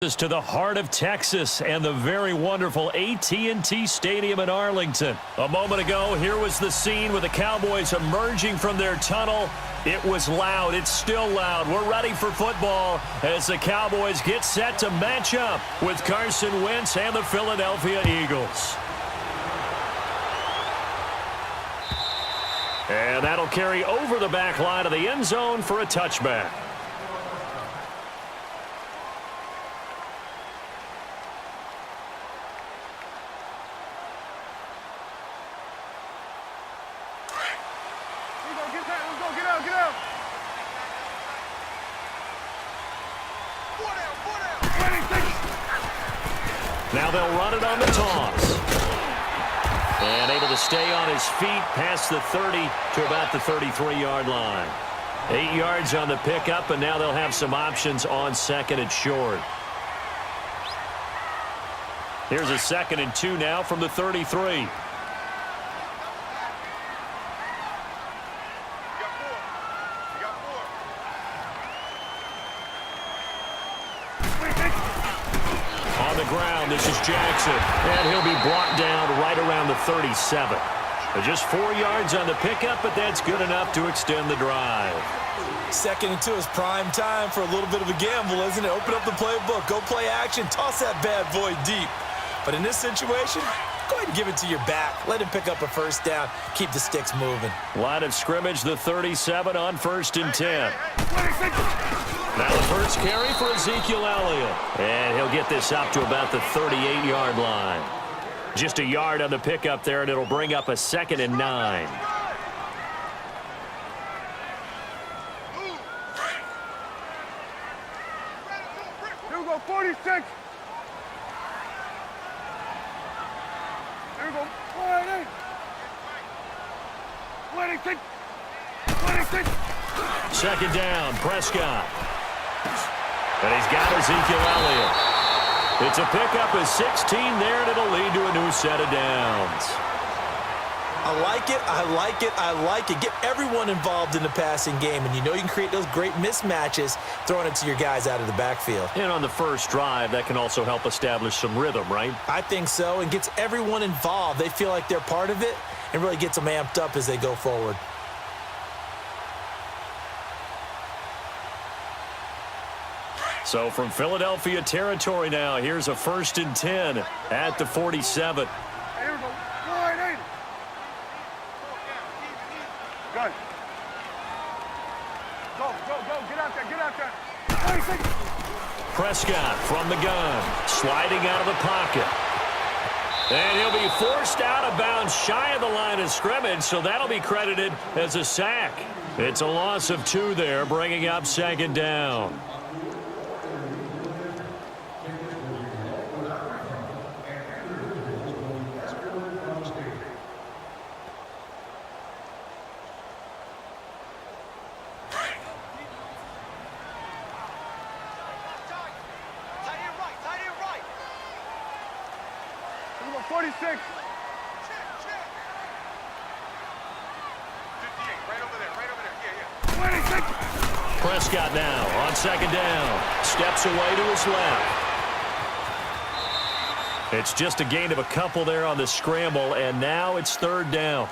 To the heart of Texas and the very wonderful AT&T Stadium in Arlington. A moment ago, here was the scene with the Cowboys emerging from their tunnel. It was loud. It's still loud. We're ready for football as the Cowboys get set to match up with Carson Wentz and the Philadelphia Eagles. And that'll carry over the back line of the end zone for a touchback. Now they'll run it on the toss. And able to stay on his feet past the 30 to about the 33-yard line. 8 yards on the pickup, and now they'll have some options on second and short. Here's a 2nd and 2 now from the 33. This is Jackson, and he'll be brought down right around the 37. Just 4 yards on the pickup, but that's good enough to extend the drive. 2nd and 2 is prime time for a little bit of a gamble, isn't it? Open up the playbook, go play action, toss that bad boy deep. But in this situation, go ahead and give it to your back. Let him pick up a first down. Keep the sticks moving. Line of scrimmage, the 37 on 1st and 10. Now the first carry for Ezekiel Elliott. And he'll get this up to about the 38-yard line. Just a yard on the pickup there, and it'll bring up a 2nd and 9. Here we go, 46. Here we go, 48. 26. 26. 2nd down, Prescott. And he's got Ezekiel Elliott. It's a pickup of 16 there, and it'll lead to a new set of downs. I like it, I like it, I like it. Get everyone involved in the passing game, and you know you can create those great mismatches throwing it to your guys out of the backfield. And on the first drive, that can also help establish some rhythm, right? I think so, and gets everyone involved. They feel like they're part of it and really gets them amped up as they go forward. So from Philadelphia territory now, here's a 1st and 10 at the 47. Here we go, 48. Good. Go, get out there. 46. Prescott from the gun, sliding out of the pocket. And he'll be forced out of bounds shy of the line of scrimmage, so that'll be credited as a sack. It's a loss of 2 there, bringing up 2nd down. Here we go, 46. 58, right over there, yeah. 26. Prescott now on 2nd down. Steps away to his left. It's just a gain of a couple there on the scramble, and now it's 3rd down.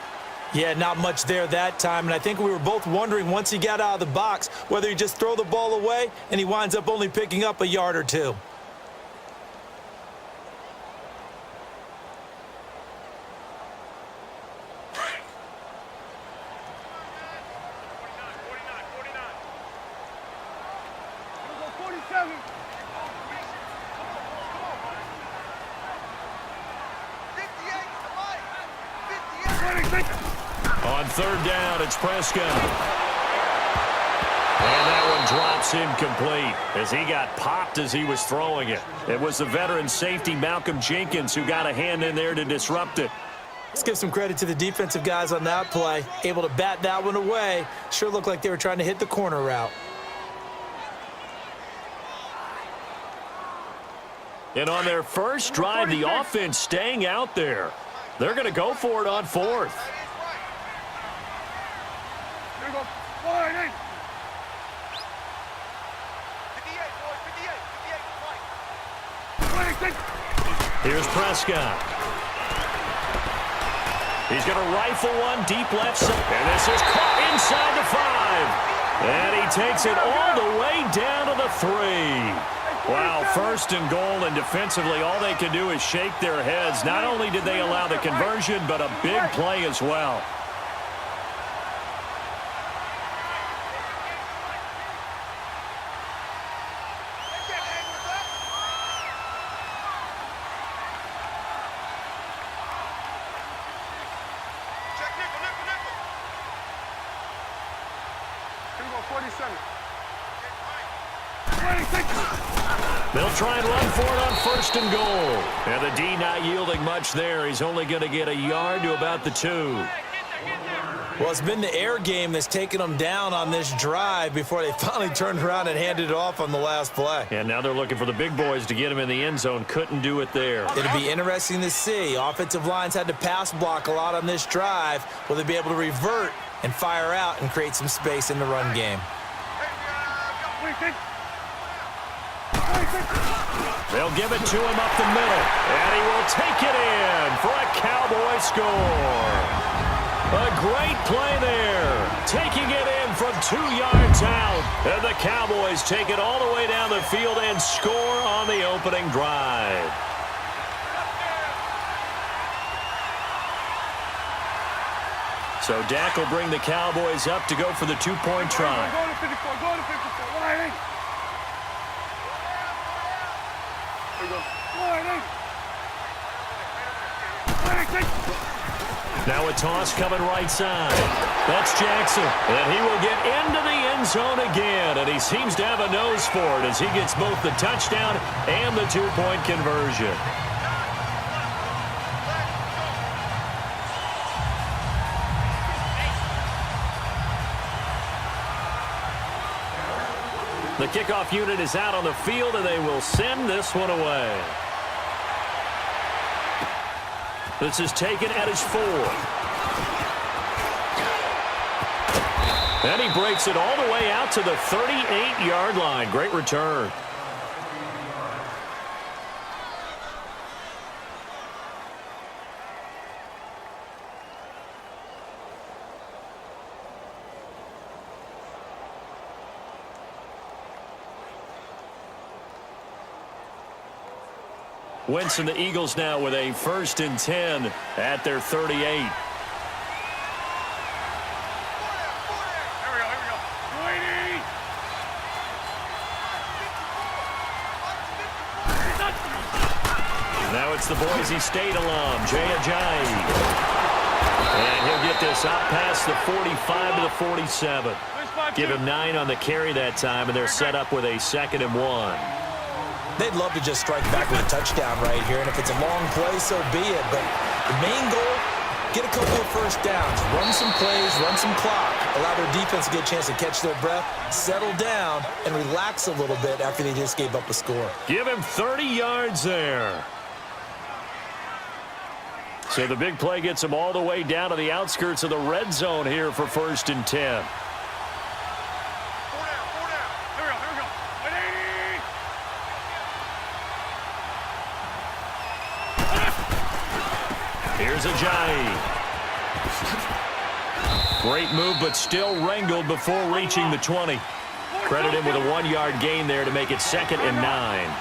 Yeah, not much there that time, and I think we were both wondering once he got out of the box whether he just throw the ball away and he winds up only picking up a yard or 2. On 3rd down, it's Prescott. And that one drops incomplete as he got popped as he was throwing it. It was the veteran safety Malcolm Jenkins who got a hand in there to disrupt it. Let's give some credit to the defensive guys on that play. Able to bat that one away. Sure looked like they were trying to hit the corner route. And on their first drive, the offense staying out there. They're going to go for it on 4th. Here we go, 48. 58, boys, 58, right. Here's Prescott. He's going to rifle one deep left side. And this is caught inside the 5. And he takes it all the way down to the 3. Wow, first and goal, and defensively all they can do is shake their heads. Not only did they allow the conversion, but a big play as well. They'll try and run for it on first and goal. And the D not yielding much there. He's only going to get a yard to about the 2. Well, it's been the air game that's taken them down on this drive before they finally turned around and handed it off on the last play. And now they're looking for the big boys to get him in the end zone. Couldn't do it there. It'll be interesting to see. Offensive lines had to pass block a lot on this drive. Will they be able to revert and fire out and create some space in the run game? They'll give it to him up the middle, and he will take it in for a Cowboy score. A great play there, taking it in from 2 yards out, and the Cowboys take it all the way down the field and score on the opening drive. So Dak will bring the Cowboys up to go for the 2-point try. Go to 54, go to 54. Wide 8. There you go. Wide 8. Now a toss coming right side. That's Jackson, and he will get into the end zone again, and he seems to have a nose for it as he gets both the touchdown and the 2-point conversion. The kickoff unit is out on the field, and they will send this one away. This is taken at his 4. And he breaks it all the way out to the 38-yard line. Great return. Wentz and the Eagles now with a 1st and 10 at their 38. Here we go. Whitey! Now it's the Boise State alum, Jay Ajayi. And he'll get this up past the 45 to the 47. Give him 9 on the carry that time, and they're set up with a 2nd and 1. They'd love to just strike back with a touchdown right here, and if it's a long play, so be it. But the main goal, get a couple of first downs, run some plays, run some clock, allow their defense to get a chance to catch their breath, settle down, and relax a little bit after they just gave up a score. Give him 30 yards there. So the big play gets him all the way down to the outskirts of the red zone here for 1st and 10. Here's Ajayi. Great move, but still wrangled before reaching the 20. Credit him with a 1-yard gain there to make it 2nd and 9.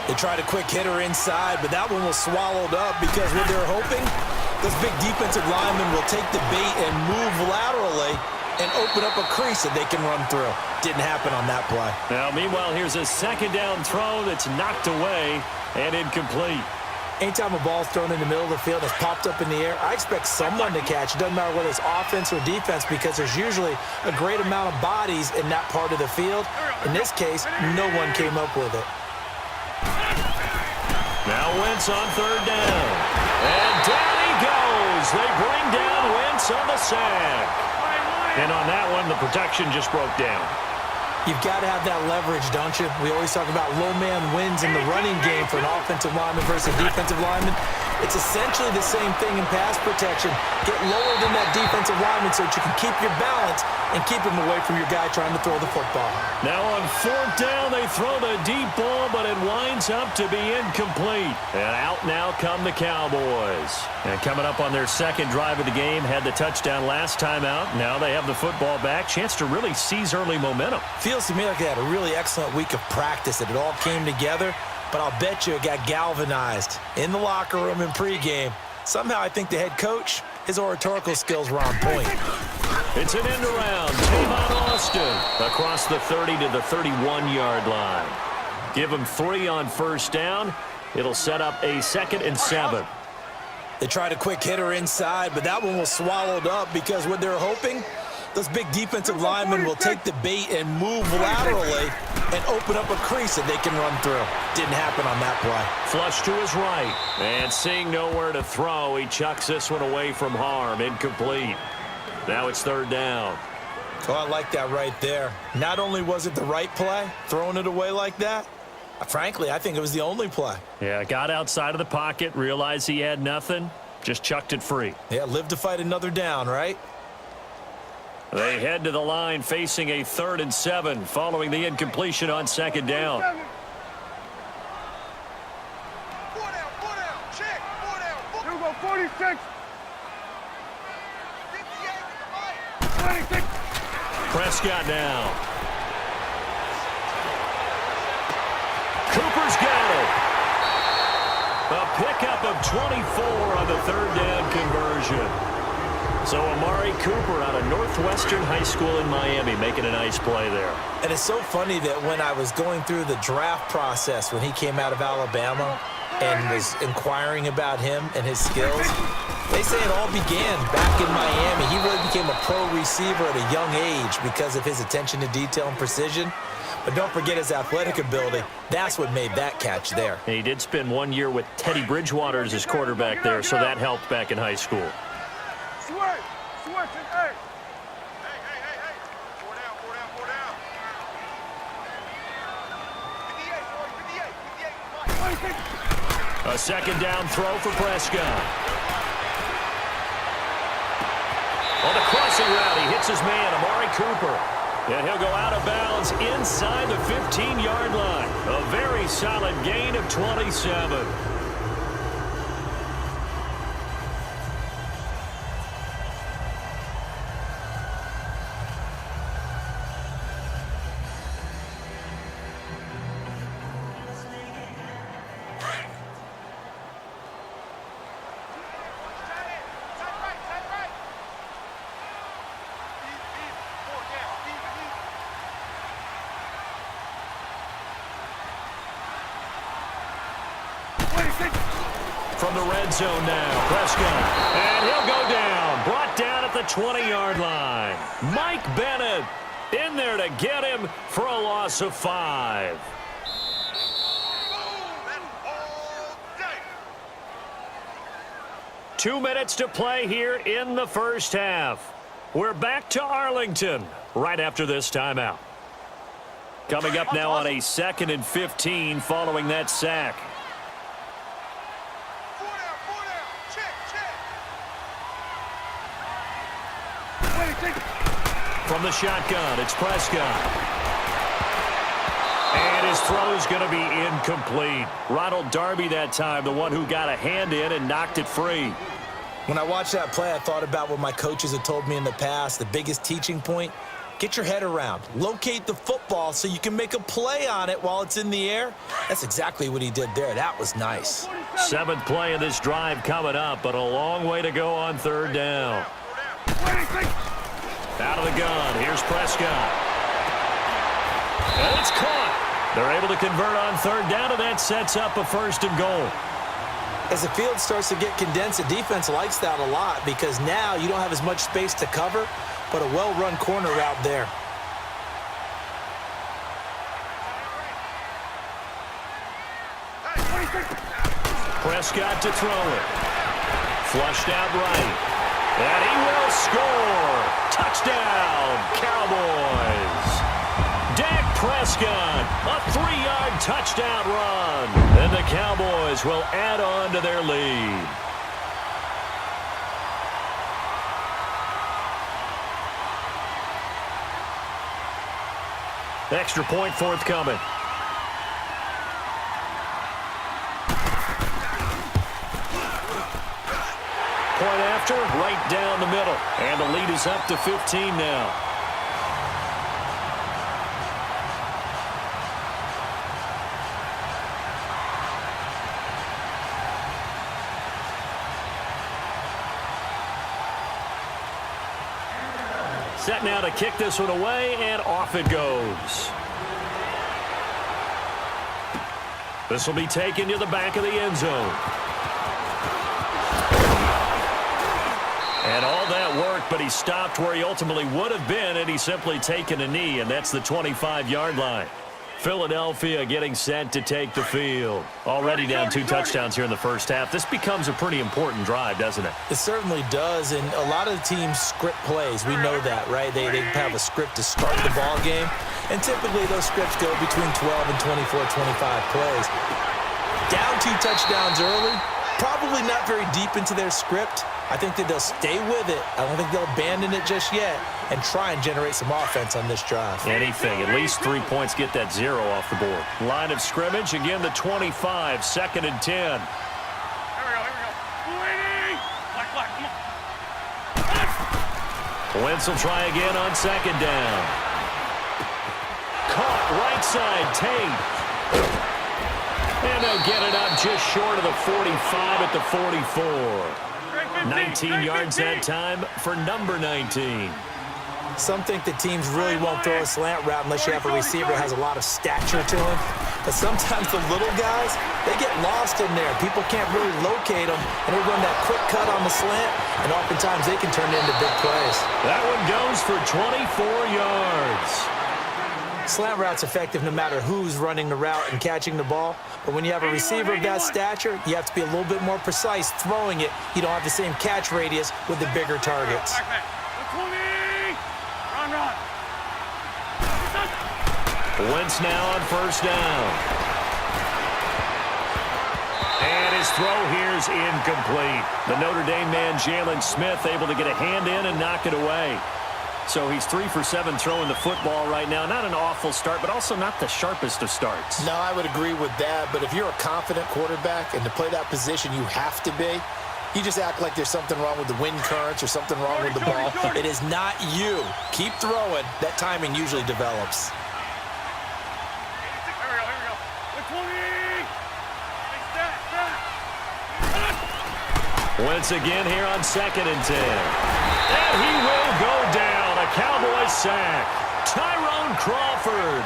They tried a quick hitter inside, but that one was swallowed up because what they're hoping, those big defensive linemen will take the bait and move laterally and open up a crease that they can run through. Didn't happen on that play. Now, meanwhile, here's a 2nd down throw that's knocked away and incomplete. Anytime a ball's thrown in the middle of the field that's popped up in the air, I expect someone to catch. It doesn't matter whether it's offense or defense because there's usually a great amount of bodies in that part of the field. In this case, no one came up with it. Now Wentz on 3rd down. And down he goes. They bring down Wentz on the sack. And on that one, the protection just broke down. You've got to have that leverage, don't you? We always talk about low man wins in the running game for an offensive lineman versus a defensive lineman. It's essentially the same thing in pass protection. Get lower than that defensive lineman so that you can keep your balance and keep him away from your guy trying to throw the football. Now on 4th down, they throw the deep ball, but it winds up to be incomplete. And out now come the Cowboys. And coming up on their second drive of the game, had the touchdown last time out. Now they have the football back. Chance to really seize early momentum. Feels to me like they had a really excellent week of practice, that it all came together. But I'll bet you it got galvanized in the locker room in pregame. Somehow I think the head coach, his oratorical skills were on point. It's an end around. Tavon Austin across the 30 to the 31-yard line. Give him 3 on 1st down. It'll set up a 2nd and 7. They tried a quick hitter inside, but that one was swallowed up because what they're hoping, those big defensive linemen will take the bait and move laterally and open up a crease that they can run through. Didn't happen on that play. Flush to his right. And seeing nowhere to throw, he chucks this one away from harm. Incomplete. Now it's 3rd down. Oh, I like that right there. Not only was it the right play, throwing it away like that, frankly, I think it was the only play. Yeah, got outside of the pocket, realized he had nothing, just chucked it free. Yeah, live to fight another down, right? They head to the line facing a 3rd and 7 following the incompletion on 2nd down. 4 down, check, 4 down. Here we go, 46. 26. Prescott now. Cooper's got it. A pickup of 24 on the 3rd down conversion. So Amari Cooper out of Northwestern High School in Miami making a nice play there. And it's so funny that when I was going through the draft process when he came out of Alabama and was inquiring about him and his skills, they say it all began back in Miami. He really became a pro receiver at a young age because of his attention to detail and precision. But don't forget his athletic ability. That's what made that catch there. And he did spend 1 year with Teddy Bridgewater as his quarterback there, so that helped back in high school. Switch, hey. Hey. 4 down. 58, 58. A 2nd down throw for Prescott. On the crossing route, he hits his man, Amari Cooper. And he'll go out of bounds inside the 15-yard line. A very solid gain of 27. From the red zone now, Prescott. And he'll go down. Brought down at the 20-yard line. Mike Bennett in there to get him for a loss of 5. That's all day. 2 minutes to play here in the 1st half. We're back to Arlington right after this timeout. Coming up now on a 2nd and 15 following that sack. 4 down, check. 26. From the shotgun, it's Prescott. And his throw is going to be incomplete. Ronald Darby that time, the one who got a hand in and knocked it free. When I watched that play, I thought about what my coaches had told me in the past. The biggest teaching point, get your head around. Locate the football so you can make a play on it while it's in the air. That's exactly what he did there. That was nice. 7th play of this drive coming up, but a long way to go on 3rd down. 26. Out of the gun, here's Prescott. And it's caught. They're able to convert on 3rd down, and that sets up a 1st and goal. As the field starts to get condensed, the defense likes that a lot because now you don't have as much space to cover, but a well-run corner route there. Prescott to throw it. Flushed out right. And he will score. Touchdown, Cowboys. Dak Prescott, a 3-yard touchdown run. And the Cowboys Cowboys will add on to their lead. Extra point forthcoming. Point after, right down the middle. And the lead is up to 15 now. Set now to kick this one away, and off it goes. This will be taken to the back of the end zone. And all that work, but he stopped where he ultimately would have been, and he's simply taken a knee, and that's the 25-yard line. Philadelphia getting set to take the field. Already down 2 touchdowns here in the first half. This becomes a pretty important drive, doesn't it? It certainly does, and a lot of the teams script plays. We know that, right? They have a script to start the ball game, and typically those scripts go between 12 and 24, 25 plays. Down 2 touchdowns early, probably not very deep into their script. I think that they'll stay with it. I don't think they'll abandon it just yet and try and generate some offense on this drive. Anything. At least 3 points, get that 0 off the board. Line of scrimmage, again the 25, 2nd and 10. Here we go. 280. Come on. Wentz will try again on 2nd down. Caught right side, Tate. And they'll get it up just short of the 45 at the 44. 19 yards that time for number 19. Some think that teams really won't throw a slant route unless you have a receiver that has a lot of stature to him. But sometimes the little guys, they get lost in there. People can't really locate them, and they run that quick cut on the slant, and oftentimes they can turn it into big plays. That one goes for 24 yards. Slant route's effective no matter who's running the route and catching the ball. But when you have a receiver of that stature, you have to be a little bit more precise throwing it. You don't have the same catch radius with the bigger targets. Wentz now on 1st down. And his throw here is incomplete. The Notre Dame man, Jalen Smith, able to get a hand in and knock it away. So he's 3 for 7 throwing the football right now. Not an awful start, but also not the sharpest of starts. No, I would agree with that. But if you're a confident quarterback and to play that position you have to be, you just act like there's something wrong with the wind currents or something wrong with the ball. It is not you. Keep throwing. That timing usually develops. Wentz again here on 2nd and 10. And he will go down. A Cowboys sack. Tyrone Crawford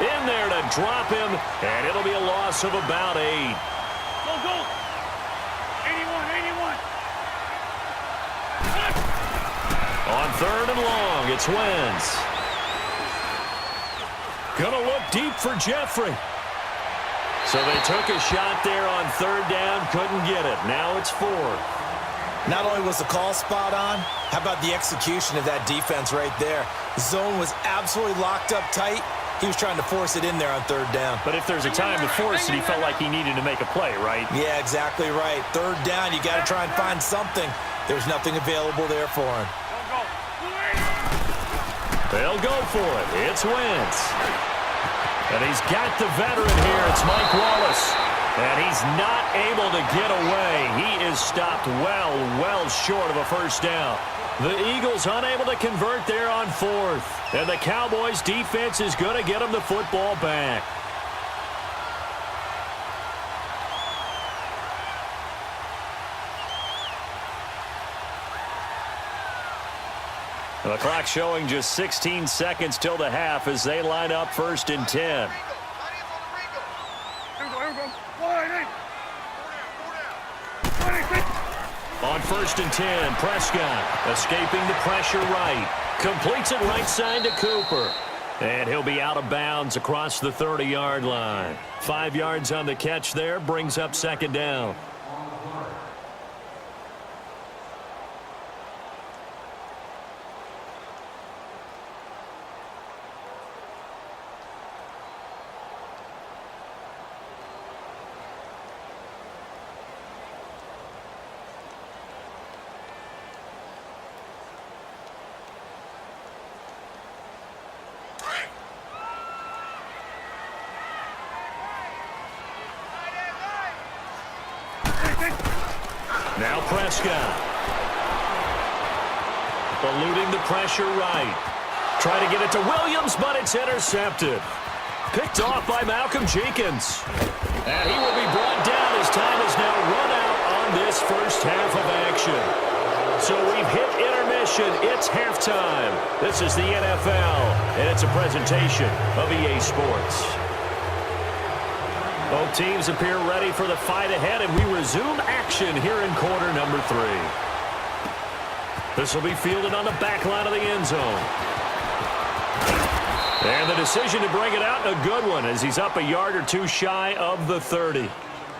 in there to drop him, and it'll be a loss of about 8. Go. 81. On 3rd and long, it's Wentz. Gonna look deep for Jeffrey. So they took a shot there on 3rd down, couldn't get it. Now it's 4th. Not only was the call spot on, how about the execution of that defense right there? Zone was absolutely locked up tight. He was trying to force it in there on 3rd down. But if there's a time to force it, he felt like he needed to make a play, right? Yeah, exactly right. 3rd down, you got to try and find something. There's nothing available there for him. They'll go for it. It's Wentz. And he's got the veteran here. It's Mike Wallace. And he's not able to get away. He is stopped well short of a 1st down. The Eagles unable to convert there on 4th. And the Cowboys defense is going to get them the football back. The clock showing just 16 seconds till the half as they line up 1st and 10. On 1st and 10, Prescott escaping the pressure right. Completes it right side to Cooper. And he'll be out of bounds across the 30-yard line. 5 yards on the catch there, brings up 2nd down. Now Prescott. Eluding the pressure right. Try to get it to Williams, but it's intercepted. Picked off by Malcolm Jenkins. And he will be brought down as time is now run out on this first half of action. So we've hit intermission. It's halftime. This is the NFL, and it's a presentation of EA Sports. Both teams appear ready for the fight ahead, and we resume action here in quarter number 3. This will be fielded on the back line of the end zone. And the decision to bring it out, a good one, as he's up a yard or two shy of the 30.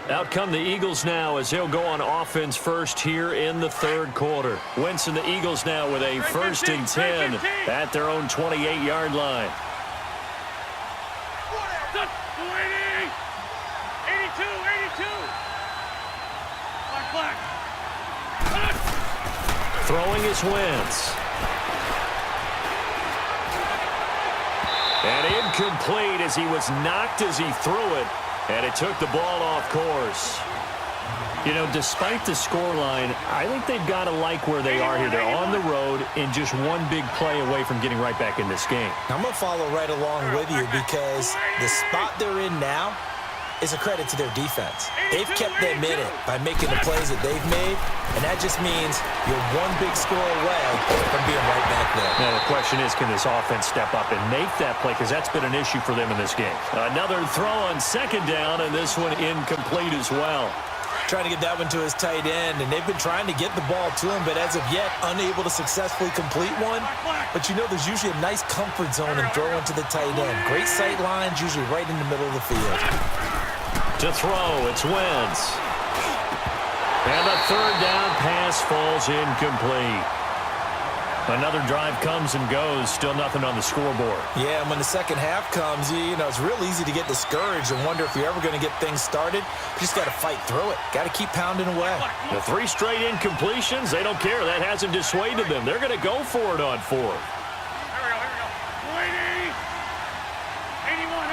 Out come the Eagles now as they'll go on offense first here in the third quarter. Winston, the Eagles now with a 1st and 10 at their own 28-yard line. 82. Black. Throwing is Wentz. And incomplete as he was knocked as he threw it. And it took the ball off course. You know, despite the scoreline, I think they've got to like where they are here. They're on the road and just one big play away from getting right back in this game. I'm going to follow right along with you because the spot they're in now is a credit to their defense. They've kept them in it by making the plays that they've made, and that just means you're one big score away from being right back there. Now, the question is, can this offense step up and make that play? Because that's been an issue for them in this game. Another throw on 2nd down, and this one incomplete as well. Trying to get that one to his tight end, and they've been trying to get the ball to him, but as of yet, unable to successfully complete one. But you know there's usually a nice comfort zone in throwing to the tight end. Great sight lines, usually right in the middle of the field. To throw, it's Wentz. And the 3rd down pass falls incomplete. Another drive comes and goes, still nothing on the scoreboard. Yeah, and when the second half comes, you know, it's real easy to get discouraged and wonder if you're ever going to get things started. You just got to fight through it. Got to keep pounding away. The 3 straight incompletions, they don't care. That hasn't dissuaded them. They're going to go for it on 4th. Here we go. 81.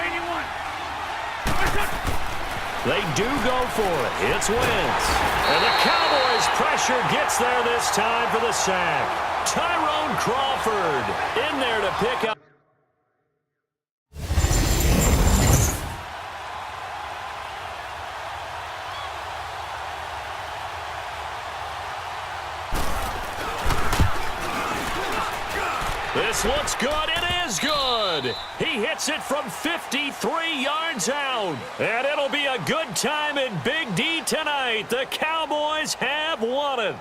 They do go for it. It's Wentz. And the Cowboys' pressure gets there this time for the sack. Tyrone Crawford in there to pick up. This looks good. It is good. He hits it from 53 yards out. And it'll be a good time in Big D tonight. The Cowboys have won it.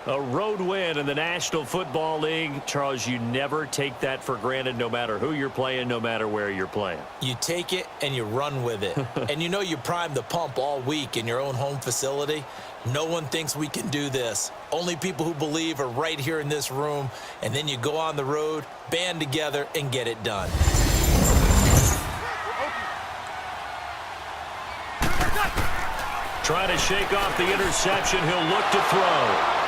A road win in the National Football League. Charles, you never take that for granted no matter who you're playing, no matter where you're playing. You take it and you run with it. And you know you primed the pump all week in your own home facility. No one thinks we can do this. Only people who believe are right here in this room. And then you go on the road, band together, and get it done. Trying to shake off the interception. He'll look to throw.